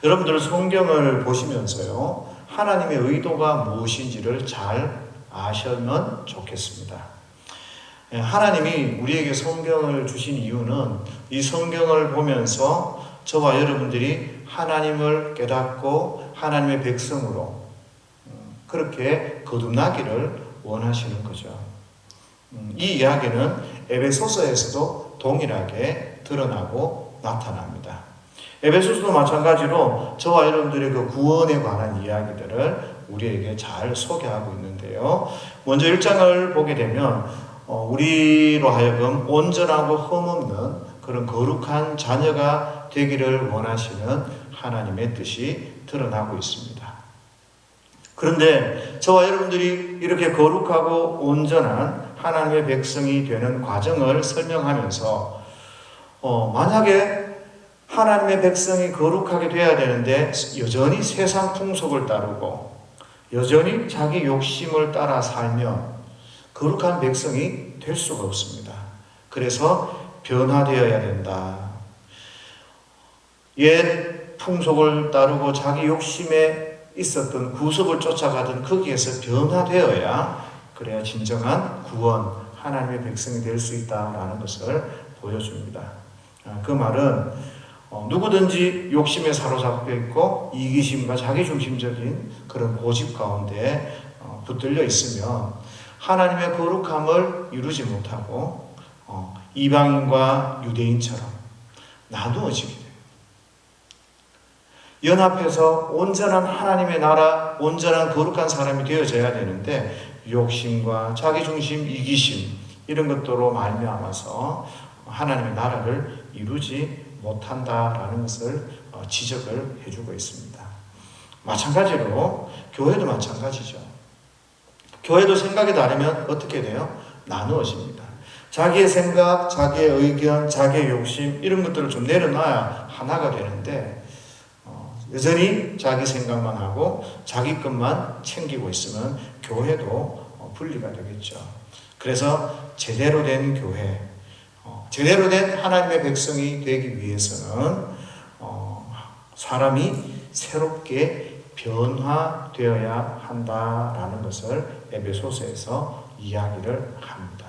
여러분들 성경을 보시면서요, 하나님의 의도가 무엇인지를 잘 아시면 좋겠습니다. 하나님이 우리에게 성경을 주신 이유는 이 성경을 보면서 저와 여러분들이 하나님을 깨닫고 하나님의 백성으로 그렇게 거듭나기를 원하시는 거죠. 이 이야기는 에베소서에서도 동일하게 드러나고 나타납니다. 에베소서도 마찬가지로 저와 여러분들의 그 구원에 관한 이야기들을 우리에게 잘 소개하고 있는데요. 먼저 1장을 보게 되면 우리로 하여금 온전하고 흠없는 그런 거룩한 자녀가 되기를 원하시는 하나님의 뜻이 드러나고 있습니다. 그런데 저와 여러분들이 이렇게 거룩하고 온전한 하나님의 백성이 되는 과정을 설명하면서 만약에 하나님의 백성이 거룩하게 되어야 되는데 여전히 세상 풍속을 따르고 여전히 자기 욕심을 따라 살면 거룩한 백성이 될 수가 없습니다. 그래서 변화되어야 된다. 옛 풍속을 따르고 자기 욕심에 있었던 구속을 쫓아가던 거기에서 변화되어야 그래야 진정한 구원, 하나님의 백성이 될 수 있다라는 것을 보여줍니다. 그 말은 누구든지 욕심에 사로잡혀 있고 이기심과 자기중심적인 그런 고집 가운데 붙들려 있으면 하나님의 거룩함을 이루지 못하고 이방인과 유대인처럼 나누어지게 돼요. 연합해서 온전한 하나님의 나라, 온전한 거룩한 사람이 되어져야 되는데 욕심과 자기중심, 이기심 이런 것들로 말미암아서 하나님의 나라를 이루지 못한다라는 것을 지적을 해주고 있습니다. 마찬가지로 교회도 마찬가지죠. 교회도 생각이 다르면 어떻게 돼요? 나누어집니다. 자기의 생각, 자기의 의견, 자기의 욕심 이런 것들을 좀 내려놔야 하나가 되는데 여전히 자기 생각만 하고 자기 것만 챙기고 있으면 교회도 분리가 되겠죠. 그래서 제대로 된 교회, 제대로 된 하나님의 백성이 되기 위해서는 사람이 새롭게 변화되어야 한다라는 것을 에베소서에서 이야기를 합니다.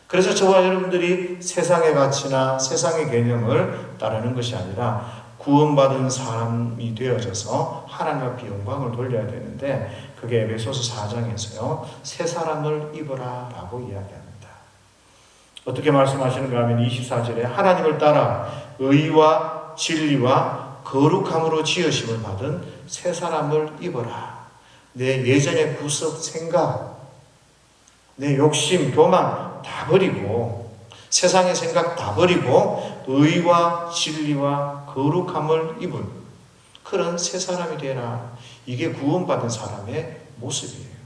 그래서 저와 여러분들이 세상의 가치나 세상의 개념을 따르는 것이 아니라 구원받은 사람이 되어져서 하나님 앞에 영광을 돌려야 되는데 그게 에베소서 4장에서요. 새 사람을 입어라 라고 이야기합니다. 어떻게 말씀하시는가 하면 24절에 하나님을 따라 의와 진리와 거룩함으로 지으심을 받은 새 사람을 입어라. 내 예전의 구석 생각, 내 욕심, 교만 다 버리고 세상의 생각 다 버리고 의와 진리와 거룩함을 입은 그런 새 사람이 되라. 이게 구원받은 사람의 모습이에요.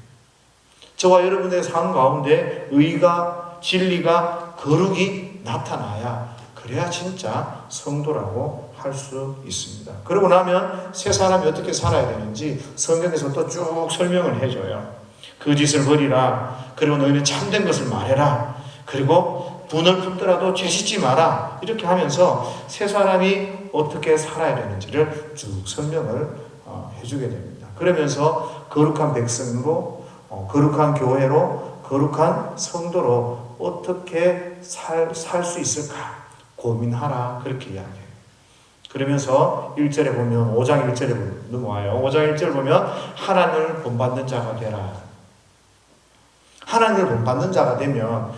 저와 여러분의 삶 가운데 의가 진리가 거룩이 나타나야 그래야 진짜 성도라고 할 수 있습니다. 그러고 나면 새 사람이 어떻게 살아야 되는지 성경에서 또 쭉 설명을 해줘요. 그 짓을 버리라. 그리고 너희는 참된 것을 말해라. 그리고 분을 품더라도 죄짓지 마라. 이렇게 하면서 새 사람이 어떻게 살아야 되는지를 쭉 설명을 해주게 됩니다. 그러면서 거룩한 백성으로 거룩한 교회로 거룩한 성도로 어떻게 살 수 있을까 고민하라 그렇게 이야기해요. 그러면서 1절에 보면 5장 1절에 넘어와요. 5장 1절 보면 하나님을 본받는 자가 되라. 하나님을 본받는 자가 되면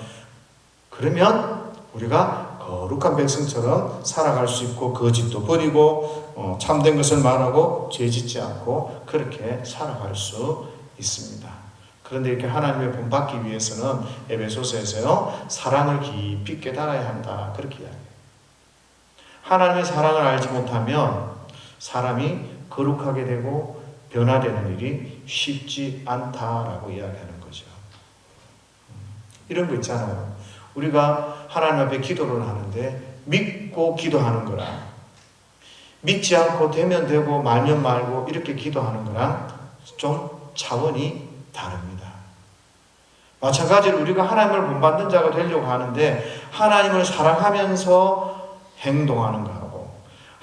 그러면 우리가 거룩한 백성처럼 살아갈 수 있고 거짓도 버리고 참된 것을 말하고 죄짓지 않고 그렇게 살아갈 수 있습니다. 그런데 이렇게 하나님을 본받기 위해서는 에베소서에서요 사랑을 깊이 깨달아야 한다 그렇게 이야기해요. 하나님의 사랑을 알지 못하면 사람이 거룩하게 되고 변화되는 일이 쉽지 않다라고 이야기하는 거죠. 이런 거 있잖아요. 우리가 하나님 앞에 기도를 하는데 믿고 기도하는 거랑 믿지 않고 되면 되고 말면 말고 이렇게 기도하는 거랑 좀 차원이 다릅니다. 마찬가지로 우리가 하나님을 본받는 자가 되려고 하는데 하나님을 사랑하면서 행동하는 거하고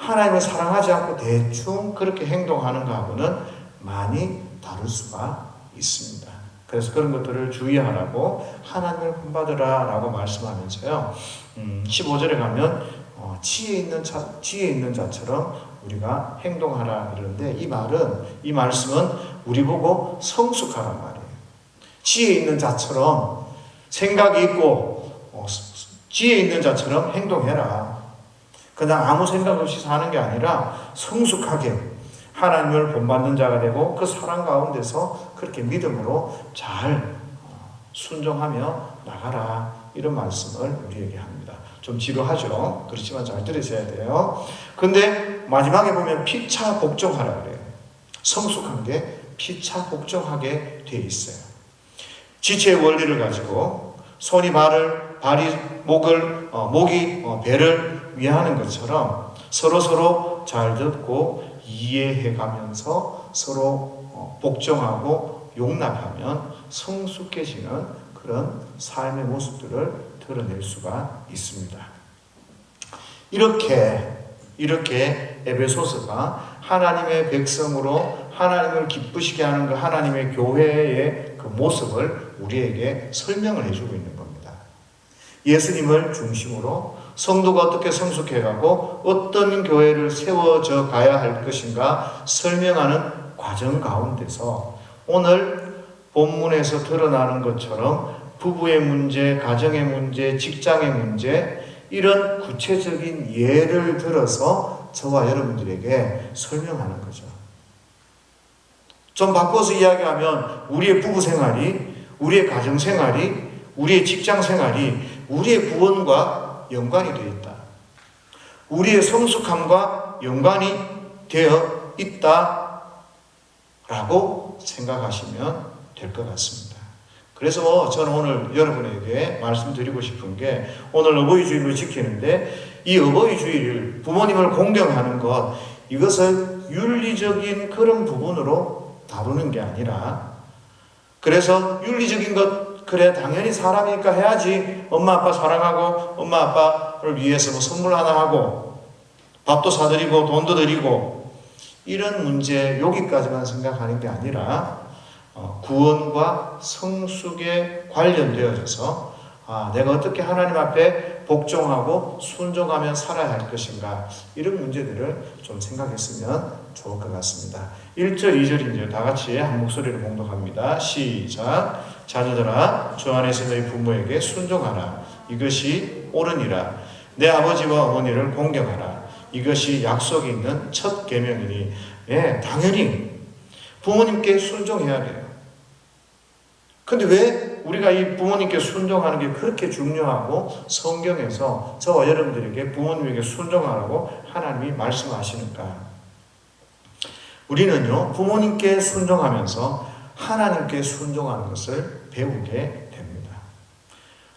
하나님을 사랑하지 않고 대충 그렇게 행동하는 것하고는 많이 다를 수가 있습니다. 그래서 그런 것들을 주의하라고 하나님을 본받으라 라고 말씀하면서요. 15절에 가면 지혜 있는 자처럼 우리가 행동하라 이러는데 이 말씀은 우리 보고 성숙하란 말이에요. 지혜 있는 자처럼 생각이 있고 지혜 있는 자처럼 행동해라. 그냥 아무 생각 없이 사는 게 아니라 성숙하게 하나님을 본받는 자가 되고 그 사랑 가운데서 그렇게 믿음으로 잘 순종하며 나가라. 이런 말씀을 우리에게 합니다. 좀 지루하죠? 그렇지만 잘 들으셔야 돼요. 근데 마지막에 보면 피차 복종하라 그래요. 성숙한 게 피차 복종하게 돼 있어요. 지체의 원리를 가지고 손이 발이 목이 배를 위하는 것처럼 서로 잘 듣고 이해해 가면서 서로 복종하고 용납하면 성숙해지는 그런 삶의 모습들을 드러낼 수가 있습니다. 이렇게 에베소서가 하나님의 백성으로 하나님을 기쁘시게 하는 그 하나님의 교회의 그 모습을 우리에게 설명을 해주고 있는 겁니다. 예수님을 중심으로 성도가 어떻게 성숙해가고 어떤 교회를 세워져 가야 할 것인가 설명하는 과정 가운데서 오늘 본문에서 드러나는 것처럼 부부의 문제, 가정의 문제, 직장의 문제 이런 구체적인 예를 들어서 저와 여러분들에게 설명하는 거죠. 좀 바꿔서 이야기하면 우리의 부부 생활이, 우리의 가정 생활이, 우리의 직장 생활이 우리의 구원과 연관이 되어 있다. 우리의 성숙함과 연관이 되어 있다라고 생각하시면 될 것 같습니다. 그래서 저는 오늘 여러분에게 말씀드리고 싶은 게 오늘 어버이 주일을 지키는데 이 어버이 주일을 부모님을 공경하는 것 이것을 윤리적인 그런 부분으로 다루는 게 아니라 그래서 윤리적인 것 그래 당연히 사람이니까 해야지 엄마 아빠 사랑하고 엄마 아빠를 위해서 뭐 선물 하나 하고 밥도 사드리고 돈도 드리고 이런 문제 여기까지만 생각하는 게 아니라 구원과 성숙에 관련되어져서 내가 어떻게 하나님 앞에 복종하고 순종하며 살아야 할 것인가 이런 문제들을 좀 생각했으면 좋을 것 같습니다. 1절 2절 이제 다 같이 한 목소리로 봉독합니다. 시작. 자녀들아 주 안에서 너희 부모에게 순종하라. 이것이 옳으니라. 내 아버지와 어머니를 공경하라. 이것이 약속이 있는 첫 계명이니 당연히 부모님께 순종해야 돼요. 근데 왜 우리가 이 부모님께 순종하는 게 그렇게 중요하고 성경에서 저와 여러분들에게 부모님에게 순종하라고 하나님이 말씀하시는가? 우리는요, 부모님께 순종하면서 하나님께 순종하는 것을 배우게 됩니다.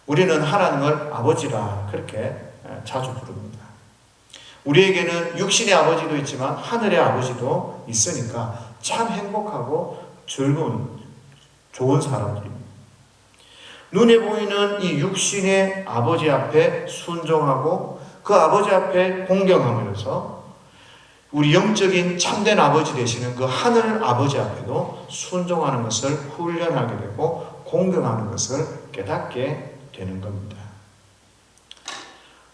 우리는 하나님을 아버지라 그렇게 자주 부릅니다. 우리에게는 육신의 아버지도 있지만 하늘의 아버지도 있으니까 참 행복하고 즐거운 좋은 사람들입니다. 눈에 보이는 이 육신의 아버지 앞에 순종하고 그 아버지 앞에 공경하면서 우리 영적인 참된 아버지 되시는 그 하늘 아버지 앞에도 순종하는 것을 훈련하게 되고 공경하는 것을 깨닫게 되는 겁니다.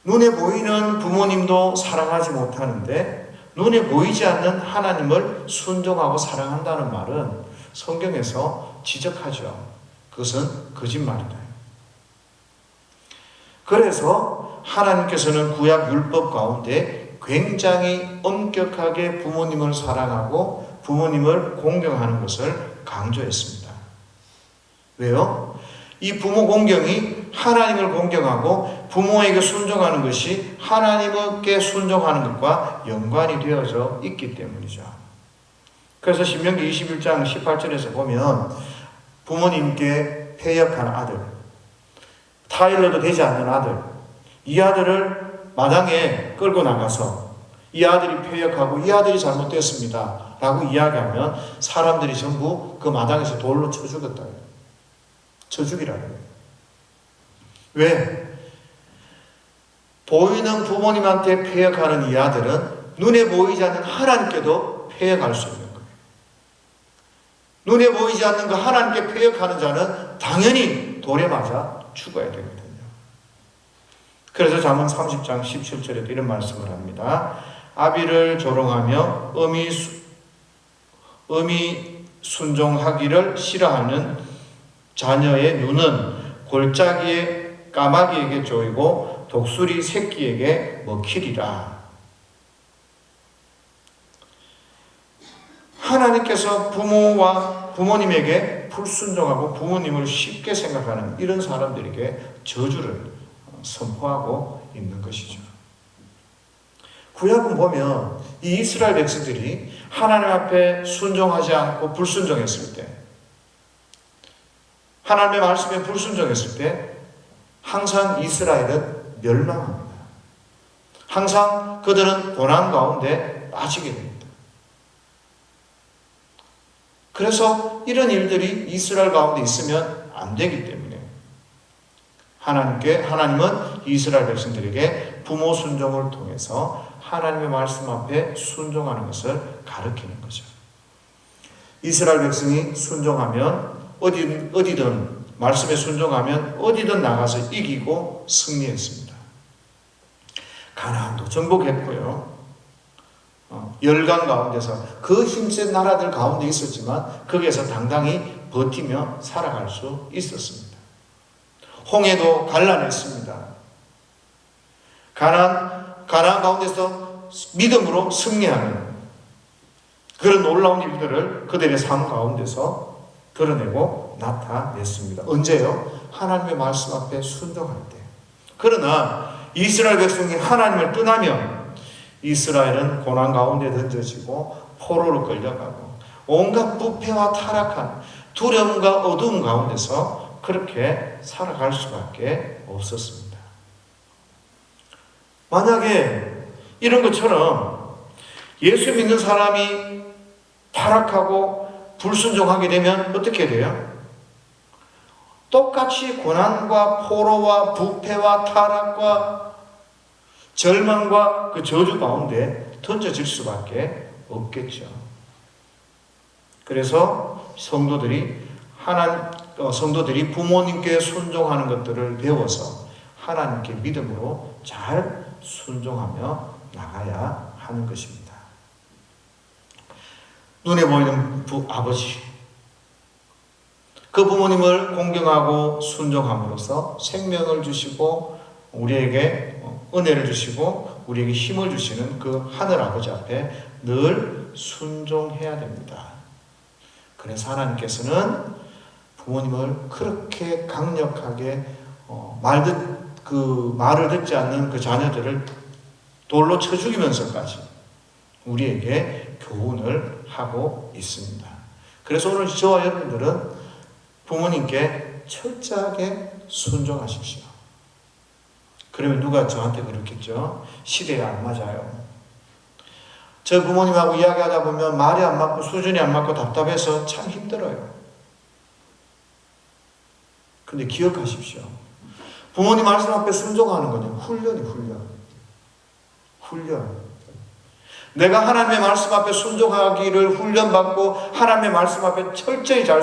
눈에 보이는 부모님도 사랑하지 못하는데 눈에 보이지 않는 하나님을 순종하고 사랑한다는 말은 성경에서 지적하죠. 그것은 거짓말이다. 그래서 하나님께서는 구약 율법 가운데 굉장히 엄격하게 부모님을 사랑하고 부모님을 공경하는 것을 강조했습니다. 왜요? 이 부모 공경이 하나님을 공경하고 부모에게 순종하는 것이 하나님께 순종하는 것과 연관이 되어져 있기 때문이죠. 그래서 신명기 21장 18절에서 보면 부모님께 패역한 아들, 타일러도 되지 않는 아들, 이 아들을 마당에 끌고 나가서 이 아들이 패역하고 이 아들이 잘못됐습니다 라고 이야기하면 사람들이 전부 그 마당에서 돌로 쳐 죽였다. 쳐 죽이라고 해요. 왜? 보이는 부모님한테 패역하는 이 아들은 눈에 보이지 않는 하나님께도 패역할 수 있는 거예요. 눈에 보이지 않는 그 하나님께 패역하는 자는 당연히 돌에 맞아 죽어야 되거든요. 그래서 잠언 30장 17절에도 이런 말씀을 합니다. 아비를 조롱하며 음이 순종하기를 싫어하는 자녀의 눈은 골짜기에 까마귀에게 조이고 독수리 새끼에게 먹히리라. 하나님께서 부모님에게 불순종하고 부모님을 쉽게 생각하는 이런 사람들에게 저주를 선포하고 있는 것이죠. 구약은 보면 이 이스라엘 백성들이 하나님 앞에 순종하지 않고 불순종했을 때, 하나님의 말씀에 불순종했을 때 항상 이스라엘은 멸망합니다. 항상 그들은 고난 가운데 빠지게 됩니다. 그래서 이런 일들이 이스라엘 가운데 있으면 안 되기 때문에 하나님은 이스라엘 백성들에게 부모 순종을 통해서 하나님의 말씀 앞에 순종하는 것을 가르치는 거죠. 이스라엘 백성이 순종하면 어디든 말씀에 순종하면 어디든 나가서 이기고 승리했습니다. 가나안도 정복했고요. 열강 가운데서 그 힘센 나라들 가운데 있었지만 거기에서 당당히 버티며 살아갈 수 있었습니다. 홍해도 갈라냈습니다. 가나안 가운데서 믿음으로 승리하는 그런 놀라운 일들을 그들의 삶 가운데서 드러내고 나타냈습니다. 언제요? 하나님의 말씀 앞에 순종할 때. 그러나 이스라엘 백성이 하나님을 떠나면 이스라엘은 고난 가운데 던져지고 포로로 끌려가고 온갖 부패와 타락한 두려움과 어두움 가운데서 그렇게 살아갈 수밖에 없었습니다. 만약에 이런 것처럼 예수 믿는 사람이 타락하고 불순종하게 되면 어떻게 돼요? 똑같이 고난과 포로와 부패와 타락과 절망과 그 저주 가운데 던져질 수밖에 없겠죠. 그래서 성도들이 부모님께 순종하는 것들을 배워서 하나님께 믿음으로 잘 순종하며 나가야 하는 것입니다. 눈에 보이는 아버지, 그 부모님을 공경하고 순종함으로써 생명을 주시고 우리에게 은혜를 주시고 우리에게 힘을 주시는 그 하늘 아버지 앞에 늘 순종해야 됩니다. 그래서 하나님께서는 부모님을 그렇게 강력하게 말을 듣지 않는 그 자녀들을 돌로 쳐 죽이면서까지 우리에게 교훈을 하고 있습니다. 그래서 오늘 저와 여러분들은 부모님께 철저하게 순종하십시오. 그러면 누가 저한테 그렇겠죠? 시대에 안 맞아요. 저 부모님하고 이야기하다 보면 말이 안 맞고 수준이 안 맞고 답답해서 참 힘들어요. 근데 기억하십시오. 부모님 말씀 앞에 순종하는 거는 훈련. 내가 하나님의 말씀 앞에 순종하기를 훈련받고 하나님의 말씀 앞에 철저히 잘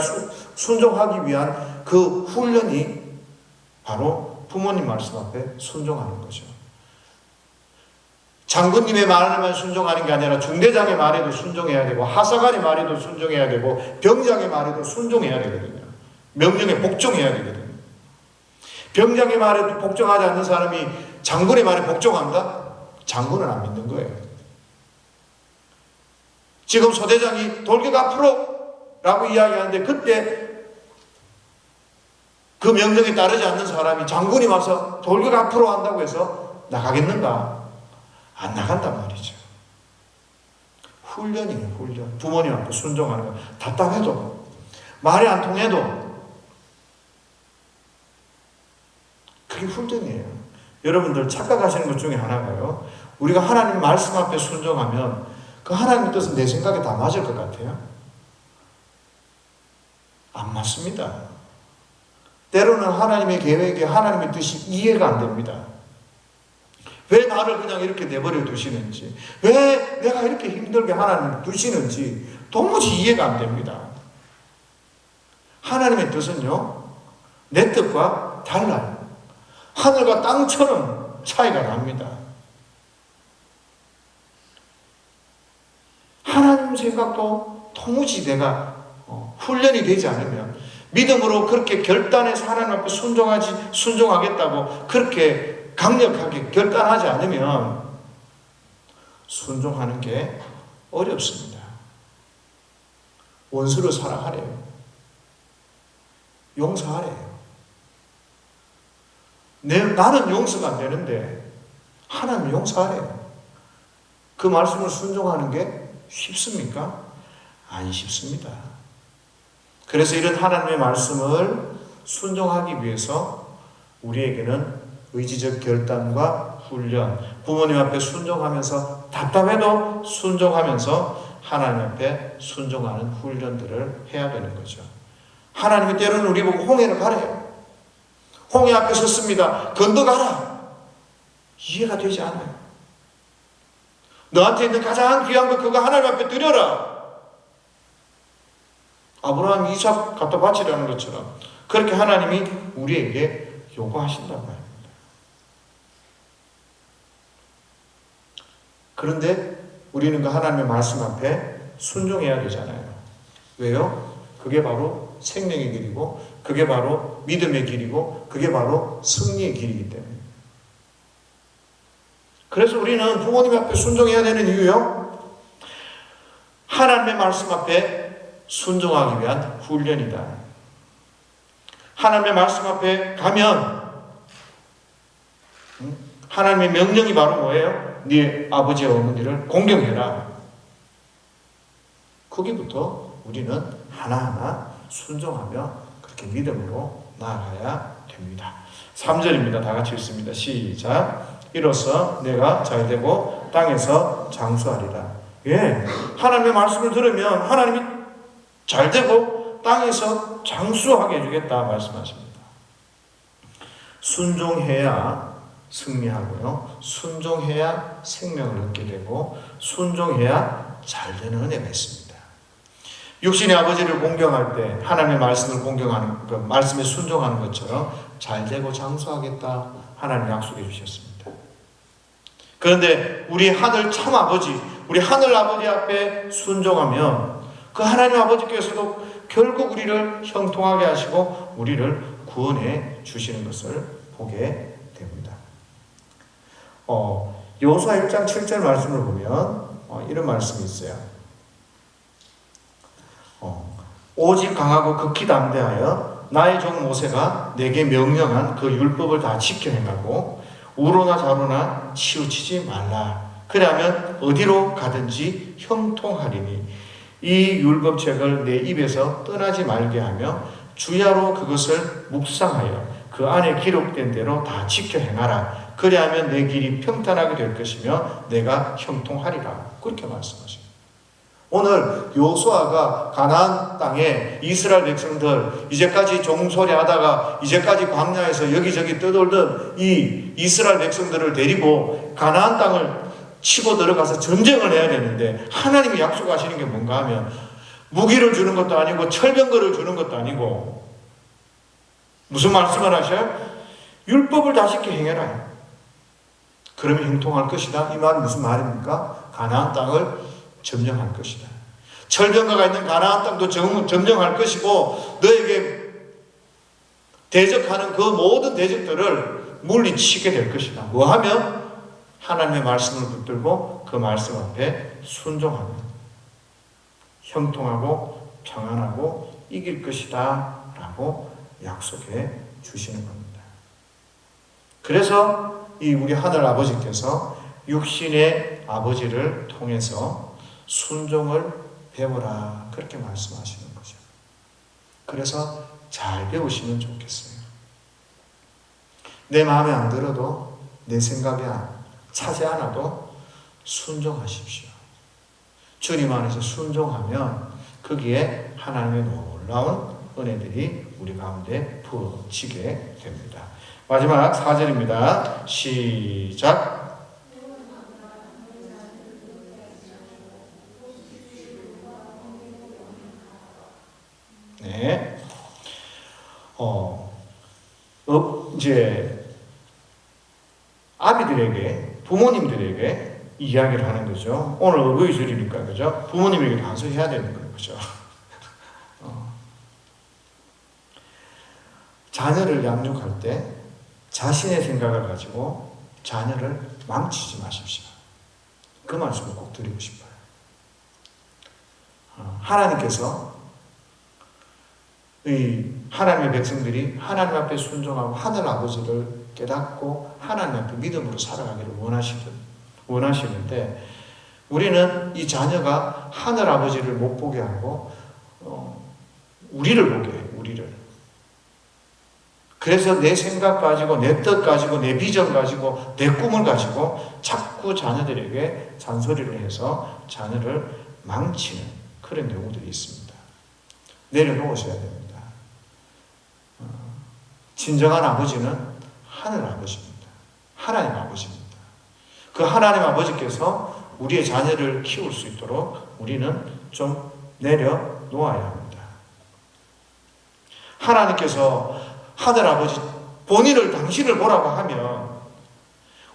순종하기 위한 그 훈련이 바로 부모님 말씀 앞에 순종하는 거죠. 장군님의 말에만 순종하는 게 아니라 중대장의 말에도 순종해야 되고 하사관의 말에도 순종해야 되고 병장의 말에도 순종해야 되거든요. 명령에 복종해야 되거든요. 병장의 말에 복종하지 않는 사람이 장군의 말에 복종한다? 장군은 안 믿는 거예요. 지금 소대장이 돌격 앞으로 라고 이야기하는데 그때 그 명령에 따르지 않는 사람이 장군이 와서 돌격 앞으로 한다고 해서 나가겠는가? 안 나간단 말이죠. 훈련이에요, 훈련. 부모님 앞에 순종하는 거. 답답해도, 말이 안 통해도, 그게 훈련이에요. 여러분들 착각하시는 것 중에 하나가요. 우리가 하나님 말씀 앞에 순종하면 그 하나님의 뜻은 내 생각에 다 맞을 것 같아요? 안 맞습니다. 때로는 하나님의 계획에 하나님의 뜻이 이해가 안 됩니다. 왜 나를 그냥 이렇게 내버려 두시는지, 왜 내가 이렇게 힘들게 하나님을 두시는지 도무지 이해가 안 됩니다. 하나님의 뜻은요, 내 뜻과 달라요. 하늘과 땅처럼 차이가 납니다. 하나님 생각도 도무지 내가 훈련이 되지 않으면, 믿음으로 그렇게 결단해서 하나님 앞에 순종하겠다고 그렇게 강력하게 결단하지 않으면 순종하는 게 어렵습니다. 원수를 사랑하래요. 용서하래요. 나는 용서가 안 되는데 하나님 용서하래요. 그 말씀을 순종하는 게 쉽습니까? 안 쉽습니다. 그래서 이런 하나님의 말씀을 순종하기 위해서 우리에게는 의지적 결단과 훈련, 부모님 앞에 순종하면서 답답해도 순종하면서 하나님 앞에 순종하는 훈련들을 해야 되는 거죠. 하나님이 때로는 우리 보고 홍해를 가래요. 홍해 앞에 섰습니다. 건너가라. 이해가 되지 않아요. 너한테 있는 가장 귀한 거 그거 하나님 앞에 드려라. 아브라함 이삭 갖다 바치라는 것처럼 그렇게 하나님이 우리에게 요구하신단 말입니다. 그런데 우리는 그 하나님의 말씀 앞에 순종해야 되잖아요. 왜요? 그게 바로 생명의 길이고, 그게 바로 믿음의 길이고, 그게 바로 승리의 길이기 때문에. 그래서 우리는 부모님 앞에 순종해야 되는 이유요, 하나님의 말씀 앞에 순종하기 위한 훈련이다. 하나님의 말씀 앞에 가면 하나님의 명령이 바로 뭐예요? 네 아버지와 어머니를 공경해라. 거기부터 우리는 하나하나 순종하며 그렇게 믿음으로 나아가야 됩니다. 3절입니다. 다 같이 읽습니다. 시작. 이로써 내가 잘되고 땅에서 장수하리라. 예, 하나님의 말씀을 들으면 하나님이 잘되고 땅에서 장수하게 해주겠다 말씀하십니다. 순종해야 승리하고요, 순종해야 생명을 얻게 되고, 순종해야 잘되는 은혜가 있습니다. 육신의 아버지를 공경할 때 하나님의 말씀을 공경하는, 그 말씀에 순종하는 것처럼 잘되고 장수하겠다 하나님 약속해 주셨습니다. 그런데 우리 하늘 참 아버지, 우리 하늘 아버지 앞에 순종하면 그 하나님 아버지께서도 결국 우리를 형통하게 하시고 우리를 구원해 주시는 것을 보게 됩니다. 여호수아 1장 7절 말씀을 보면 이런 말씀이 있어요. 오직 강하고 극히 담대하여 나의 종 모세가 내게 명령한 그 율법을 다 지켜 행하고 우로나 좌로나 치우치지 말라. 그러면 어디로 가든지 형통하리니 이 율법책을 내 입에서 떠나지 말게 하며 주야로 그것을 묵상하여 그 안에 기록된 대로 다 지켜 행하라. 그리하면 내 길이 평탄하게 될 것이며 내가 형통하리라. 그렇게 말씀하십니다. 오늘 여호수아가 가나안 땅에 이스라엘 백성들, 이제까지 종소리 하다가 이제까지 광야에서 여기저기 떠돌던 이 이스라엘 백성들을 데리고 가나안 땅을 치고 들어가서 전쟁을 해야 되는데, 하나님이 약속하시는 게 뭔가 하면 무기를 주는 것도 아니고 철병거를 주는 것도 아니고 무슨 말씀을 하셔요? 율법을 다 지켜 행해라. 그러면 형통할 것이다. 이 말은 무슨 말입니까? 가나안 땅을 점령할 것이다. 철병거가 있는 가나안 땅도 점령할 것이고 너에게 대적하는 그 모든 대적들을 물리치게 될 것이다. 뭐 하면? 하나님의 말씀을 붙들고 그 말씀 앞에 순종하면 형통하고 평안하고 이길 것이다 라고 약속해 주시는 겁니다. 그래서 이 우리 하늘 아버지께서 육신의 아버지를 통해서 순종을 배워라 그렇게 말씀하시는 거죠. 그래서 잘 배우시면 좋겠어요. 내 마음에 안 들어도, 내 생각에 차지 않아도 순종하십시오. 주님 안에서 순종하면 거기에 하나님의 놀라운 은혜들이 우리 가운데 부어지게 됩니다. 마지막 4절입니다. 시작. 네. 이제 아비들에게, 부모님들에게 이야기를 하는 거죠. 오늘 어버이주일이니까, 그죠? 부모님에게 반성해야 되는 거예요, 그죠? 자녀를 양육할 때 자신의 생각을 가지고 자녀를 망치지 마십시오. 그 말씀을 꼭 드리고 싶어요. 하나님께서 이 하나님의 백성들이 하나님 앞에 순종하고 하늘 아버지를 깨닫고 하나님 앞에 믿음으로 살아가기를 원하시는데, 우리는 이 자녀가 하늘 아버지를 못 보게 하고 우리를 보게 해요. 우리를. 그래서 내 생각 가지고, 내 뜻 가지고, 내 비전 가지고, 내 꿈을 가지고 자꾸 자녀들에게 잔소리를 해서 자녀를 망치는 그런 경우들이 있습니다. 내려놓으셔야 됩니다. 진정한 아버지는 하늘 아버지입니다. 하나님 아버지입니다. 그 하나님 아버지께서 우리의 자녀를 키울 수 있도록 우리는 좀 내려놓아야 합니다. 하나님께서 하늘 아버지, 본인을, 당신을 보라고 하면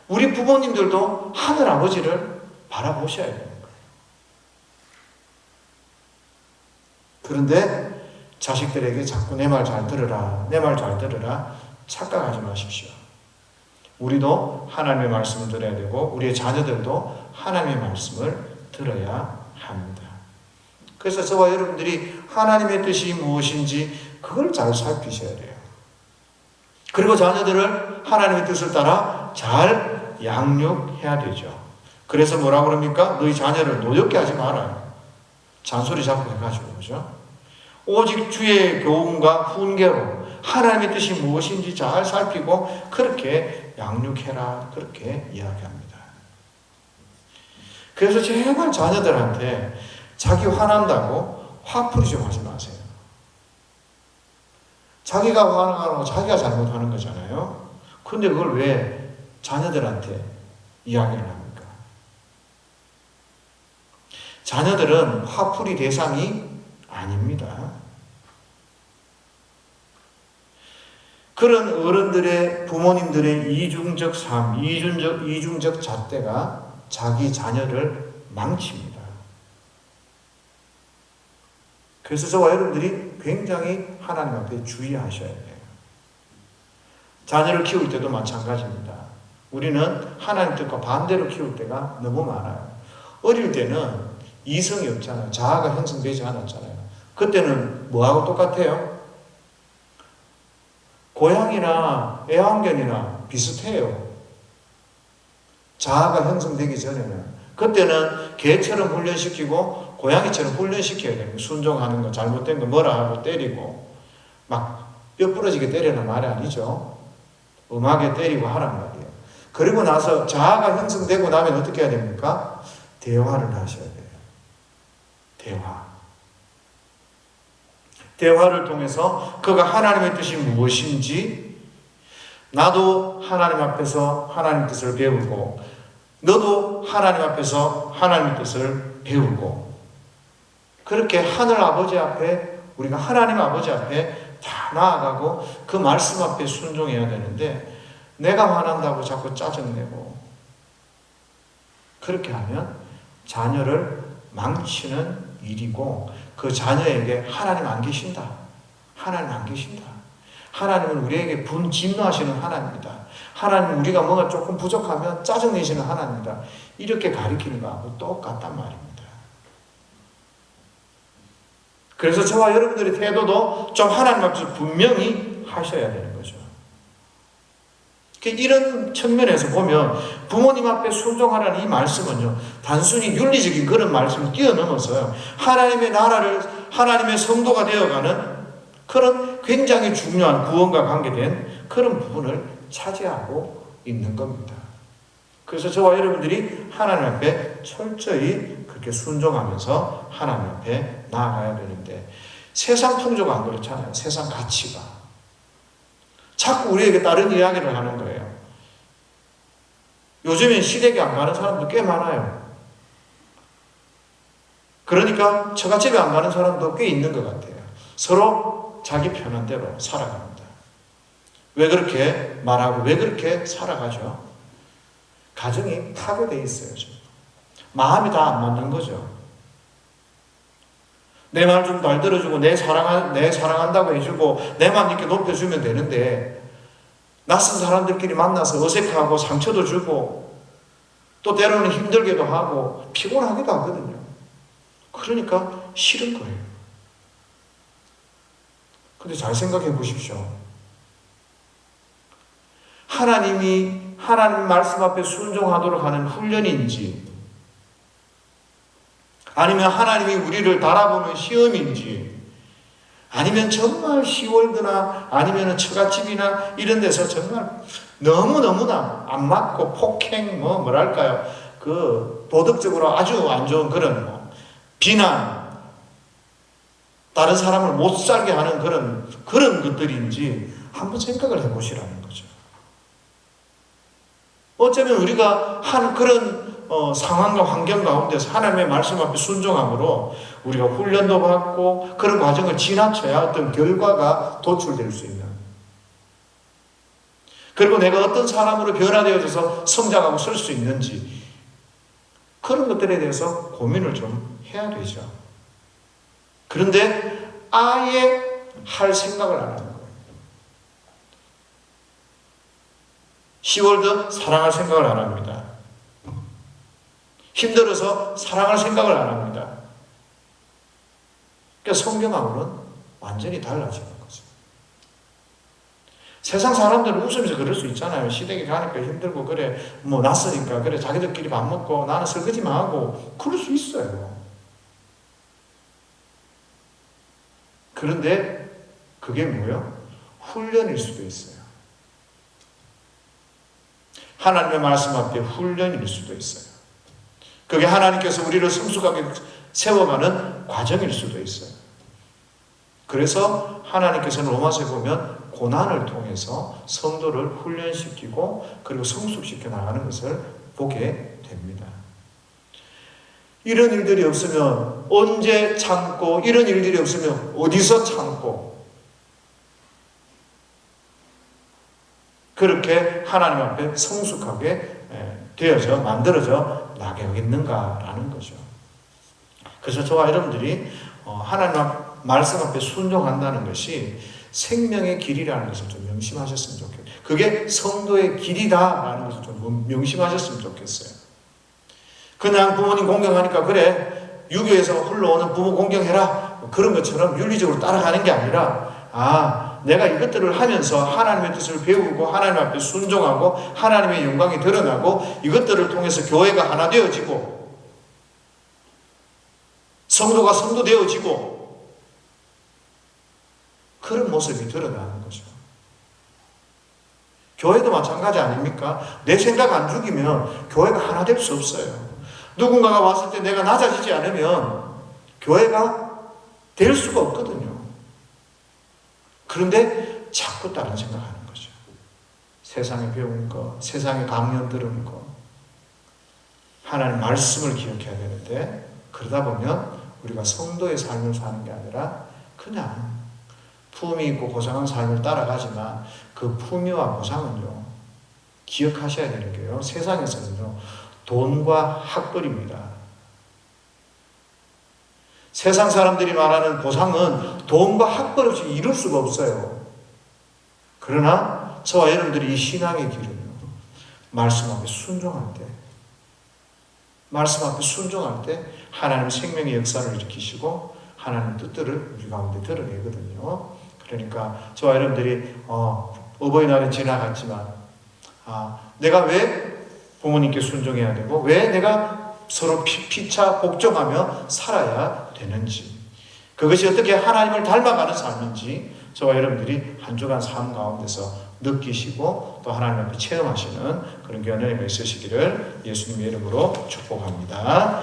우리 부모님들도 하늘 아버지를 바라보셔야 되는 거예요. 그런데 자식들에게 자꾸 내 말 잘 들으라, 내 말 잘 들으라 착각하지 마십시오. 우리도 하나님의 말씀을 들어야 되고 우리의 자녀들도 하나님의 말씀을 들어야 합니다. 그래서 저와 여러분들이 하나님의 뜻이 무엇인지 그걸 잘 살피셔야 돼요. 그리고 자녀들을 하나님의 뜻을 따라 잘 양육해야 되죠. 그래서 뭐라고 그럽니까? 너희 자녀를 노엽게 하지 마라. 잔소리 자꾸 해가지고, 그죠? 오직 주의 교훈과 훈계로 하나님의 뜻이 무엇인지 잘 살피고 그렇게 양육해라. 그렇게 이야기합니다. 그래서 제발 자녀들한테 자기 화난다고 화풀이 좀 하지 마세요. 자기가 화나고 자기가 잘못하는 거잖아요. 그런데 그걸 왜 자녀들한테 이야기를 합니까? 자녀들은 화풀이 대상이 아닙니다. 그런 어른들의, 부모님들의 이중적 삶, 이중적 잣대가 자기 자녀를 망칩니다. 그래서 저와 여러분들이 굉장히 하나님 앞에 주의하셔야 돼요. 자녀를 키울 때도 마찬가지입니다. 우리는 하나님 뜻과 반대로 키울 때가 너무 많아요. 어릴 때는 이성이 없잖아요. 자아가 형성되지 않았잖아요. 그때는 뭐하고 똑같아요? 고양이나 애완견이나 비슷해요. 자아가 형성되기 전에는. 그때는 개처럼 훈련시키고 고양이처럼 훈련시켜야 됩니다. 순종하는 거, 잘못된 거 뭐라 하고 때리고 막 뼈 부러지게 때리는 말이 아니죠. 음하게 때리고 하란 말이에요. 그리고 나서 자아가 형성되고 나면 어떻게 해야 됩니까? 대화를 하셔야 돼요. 대화를 통해서 그가 하나님의 뜻이 무엇인지 나도 하나님 앞에서 하나님 뜻을 배우고 너도 하나님 앞에서 하나님의 뜻을 배우고 그렇게 하늘 아버지 앞에 우리가 하나님 아버지 앞에 다 나아가고 그 말씀 앞에 순종해야 되는데 내가 화난다고 자꾸 짜증내고 그렇게 하면 자녀를 망치는 일이고 그 자녀에게 하나님 안 계신다. 하나님 안 계신다. 하나님은 우리에게 진노하시는 하나님이다. 하나님은 우리가 뭔가 조금 부족하면 짜증내시는 하나님이다. 이렇게 가리키는 거하고 똑같단 말입니다. 그래서 저와 여러분들의 태도도 좀 하나님 앞에서 분명히 하셔야 되는 거죠. 이런 측면에서 보면 부모님 앞에 순종하라는 이 말씀은요, 단순히 윤리적인 그런 말씀을 뛰어넘어서요, 하나님의 나라를, 하나님의 성도가 되어가는 그런 굉장히 중요한 구원과 관계된 그런 부분을 차지하고 있는 겁니다. 그래서 저와 여러분들이 하나님 앞에 철저히 그렇게 순종하면서 하나님 앞에 나아가야 되는데 세상 풍조가 안 그렇잖아요. 세상 가치가. 자꾸 우리에게 다른 이야기를 하는 거예요. 요즘엔 시댁에 안 가는 사람도 꽤 많아요. 그러니까 처갓집에 안 가는 사람도 꽤 있는 것 같아요. 서로 자기 편한 대로 살아갑니다. 왜 그렇게 말하고 왜 그렇게 살아가죠? 가정이 파괴되어 있어요. 지금. 마음이 다 안 맞는 거죠. 내 말 좀 잘 들어주고 내 사랑한다고 해주고 내만 이렇게 높여주면 되는데 낯선 사람들끼리 만나서 어색하고 상처도 주고 또 때로는 힘들기도 하고 피곤하기도 하거든요. 그러니까 싫은 거예요. 근데 잘 생각해 보십시오. 하나님이 하나님 말씀 앞에 순종하도록 하는 훈련인지 아니면 하나님이 우리를 달아보는 시험인지 아니면 정말 시월드나 아니면 처갓집이나 이런 데서 정말 너무너무나 안 맞고 폭행 뭐랄까요 그 도덕적으로 아주 안 좋은 그런 비난 다른 사람을 못 살게 하는 그런 것들인지 한번 생각을 해보시라는 거죠. 어쩌면 우리가 한 그런 상황과 환경 가운데서 하나님의 말씀 앞에 순종함으로 우리가 훈련도 받고 그런 과정을 지나쳐야 어떤 결과가 도출될 수 있는 그리고 내가 어떤 사람으로 변화되어져서 성장하고 설 수 있는지 그런 것들에 대해서 고민을 좀 해야 되죠. 그런데 아예 할 생각을 안 하는 거예요. 10월도 사랑할 생각을 안 합니다. 힘들어서 사랑할 생각을 안 합니다. 그러니까 성경하고는 완전히 달라지는 거죠. 세상 사람들은 웃으면서 그럴 수 있잖아요. 시댁에 가니까 힘들고 그래 뭐 낯서니까 그래 자기들끼리 밥 먹고 나는 설거지만 하고 그럴 수 있어요. 그런데 그게 뭐예요? 훈련일 수도 있어요. 하나님의 말씀 앞에 훈련일 수도 있어요. 그게 하나님께서 우리를 성숙하게 세워가는 과정일 수도 있어요. 그래서 하나님께서는 로마서에 보면 고난을 통해서 성도를 훈련시키고 그리고 성숙시켜 나가는 것을 보게 됩니다. 이런 일들이 없으면 언제 참고 이런 일들이 없으면 어디서 참고 그렇게 하나님 앞에 성숙하게 만들어져 나가겠는가라는 거죠. 그래서 저와 여러분들이 하나님 말씀 앞에 순종한다는 것이 생명의 길이라는 것을 좀 명심하셨으면 좋겠어요. 그게 성도의 길이다라는 것을 좀 명심하셨으면 좋겠어요. 그냥 부모님 공경하니까 그래 유교에서 흘러오는 부모 공경해라 그런 것처럼 윤리적으로 따라가는 게 아니라 내가 이것들을 하면서 하나님의 뜻을 배우고 하나님 앞에 순종하고 하나님의 영광이 드러나고 이것들을 통해서 교회가 하나 되어지고 성도가 성도 되어지고 그런 모습이 드러나는 거죠. 교회도 마찬가지 아닙니까? 내 생각 안 죽이면 교회가 하나 될 수 없어요. 누군가가 왔을 때 내가 낮아지지 않으면 교회가 될 수가 없거든요. 그런데 자꾸 다른 생각하는 거죠. 세상에 배운 거, 세상에 강연 들은 거, 하나님 말씀을 기억해야 되는데 그러다 보면 우리가 성도의 삶을 사는 게 아니라 그냥 품위 있고 고상한 삶을 따라가지만 그 품위와 고상은요 기억하셔야 되는 게요. 세상에서는요 돈과 학벌입니다. 세상 사람들이 말하는 보상은 돈과 학벌 없이 이룰 수가 없어요. 그러나 저와 여러분들이 이 신앙의 길은요 말씀 앞에 순종할 때 하나님 생명의 역사를 일으키시고 하나님 뜻들을 우리 가운데 드러내거든요. 그러니까 저와 여러분들이 어버이날은 지나갔지만 내가 왜 부모님께 순종해야 되고 왜 내가 서로 피차 복종하며 살아야 되는지 그것이 어떻게 하나님을 닮아가는 삶인지 저와 여러분들이 한 주간 삶 가운데서 느끼시고 또 하나님 앞에 체험하시는 그런 은혜가 있으시기를 예수님의 이름으로 축복합니다.